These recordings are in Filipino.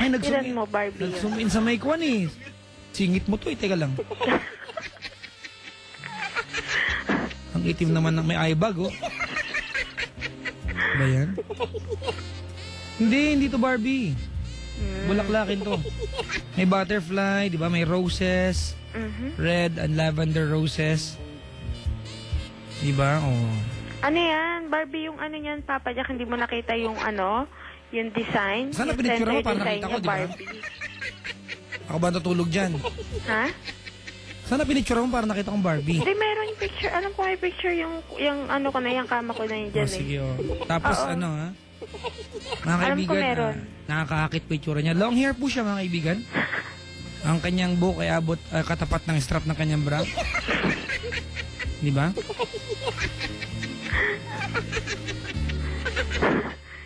Ay, Ilan mo, Barbie? nag-zoom in sa mic one eh. Singit mo to eh, teka lang. Ang itim naman ng may eye bag, oh. Ba yan? Hindi to Barbie. Bulaklakin to. May butterfly, di ba? May roses. Red and lavender roses. Di ba? Oh. Ano yan? Barbie, yung ano yan, Papa Jack, hindi mo nakita yung ano? Yung design? Sana yung pinicture mo para design nakita ko, niya, di ba? Barbie. Ako ba natutulog dyan? Ha? Sana pinicture mo para nakita kong Barbie. Hindi, meron yung picture. Alam ko may picture yung ano ko na, yung kama ko na yun dyan Sige, oh. Tapos Oo. ano, ha? Mga Alam ko kaibigan, meron. nakakaakit po itsura niya. Long hair po siya, mga kaibigan. Ang kanyang buhok ay abot katapat ng strap ng kanyang bra. Di ba?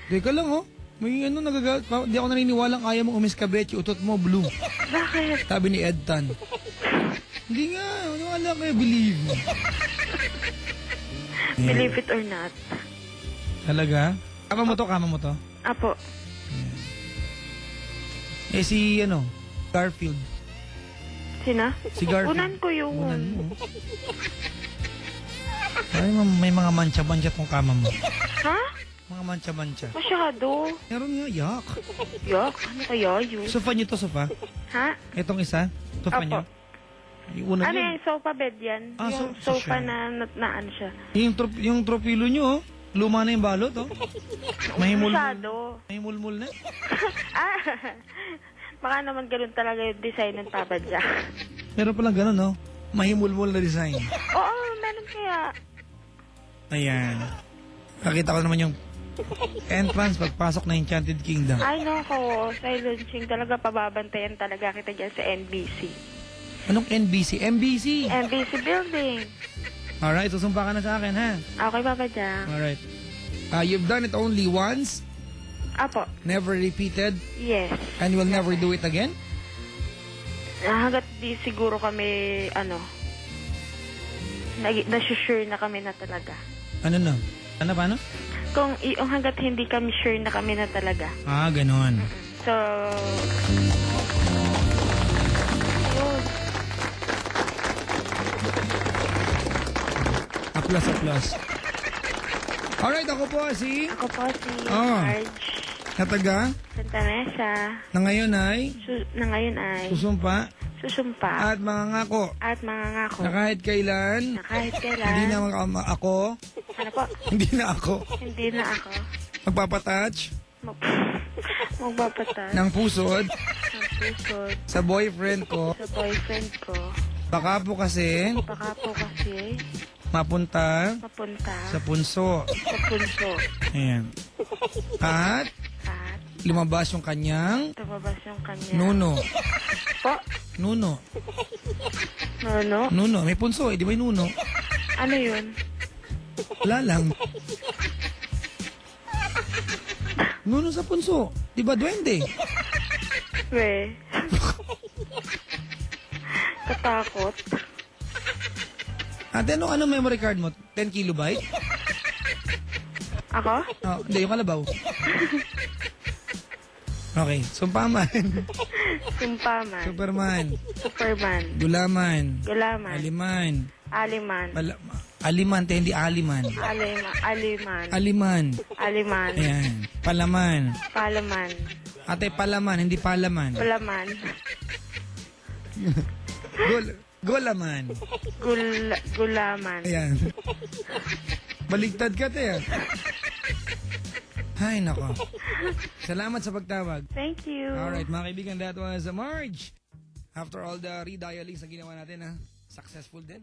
Teka lang, oh. May ano nagagalit. Di ako naniniwalang kaya mong umiskabrechi, utot mo blue. Bakit? Sabi ni Ed Tan. Hindi nga, wala kayo believe. Believe it or not. Talaga? Kama mo to? Apo. Eh si, Garfield. Sina? Si Garfield. Unan ko yun. Unan mo. Ay, may mga mancha-mancha tong kama mo. Ha? Mga mancha-mancha. Masyado. Meron nga, yak. Yak? Ano kaya yun? Sofa niyo to, sofa? Ha? Itong isa? Sofa Apo. niyo? Yung una Ano niyo? yung sofa bed yan? Ah, yung sofa sofa siya. na ano siya. Yung tropilo niyo, oh. Luma na yung balot, oh. Masyado. Mahimulmul na. Ah, baka naman ganun talaga yung design ng Papa Jack. Meron palang ganun, no? Mahimulmul na design. Oo, meron kaya. Ayan. Nakita ko naman yung entrance pagpasok na Enchanted Kingdom. Ay, nako. Silencing talaga. Pababantayan talaga kita dyan sa NBC. Anong NBC? MBC! NBC building. Alright, susumpa ka na sa akin, ha? Okay, Papa Jack. Alright. You've done it only once, Apo. never repeated, Yes. and will never do it again? Hanggat di siguro kami, nasusure na kami na talaga. Ano na? Ano, paano? Kung hanggat hindi kami sure na kami na talaga. Ah, ganon. So, ayun. Aplas. Alright, ako po si Ako po si Oh. Marge Kataga Santa Mesa. na ngayon ay Na ngayon ay susumpa susumpa at mangangako at mangangako na kahit kailan na kahit kailan. hindi na ako, Ano po? hindi na ako Hindi na ako magpapatouch magpapatan ng pusod ng pusod sa boyfriend ko. sa boyfriend ko. Baka po kasi Baka po kasi mapunta mapunta sa punso. sa punso. Ayan. At At lumabas yung kanyang tumabas yung kanya. nuno. Po? Nuno. No? Nuno. May punso eh. Di ba yung nuno? Ano yun? Wala lang. Nuno sa punso. Di ba duwende? We. Katakot. Ate, ano memory card mo? 10 kilobyte? Ako? Oh, hindi, yung kalabaw. Okay, sumpaman. Sumpaman. Superman. Superman. Gulaman. Gulaman. Aliman. Aliman. Aliman, hindi aliman. Aliman. Aliman. Aliman. Ayan. Palaman. Palaman. Ate, palaman, hindi palaman. Palaman. Gulaman. Gulaman. Ayan. Baligtad ka, te. Ay, nako. Salamat sa pagtawag. Thank you. Alright, mga kaibigan, that was Marge. After all the redialings na ginawa natin, successful din.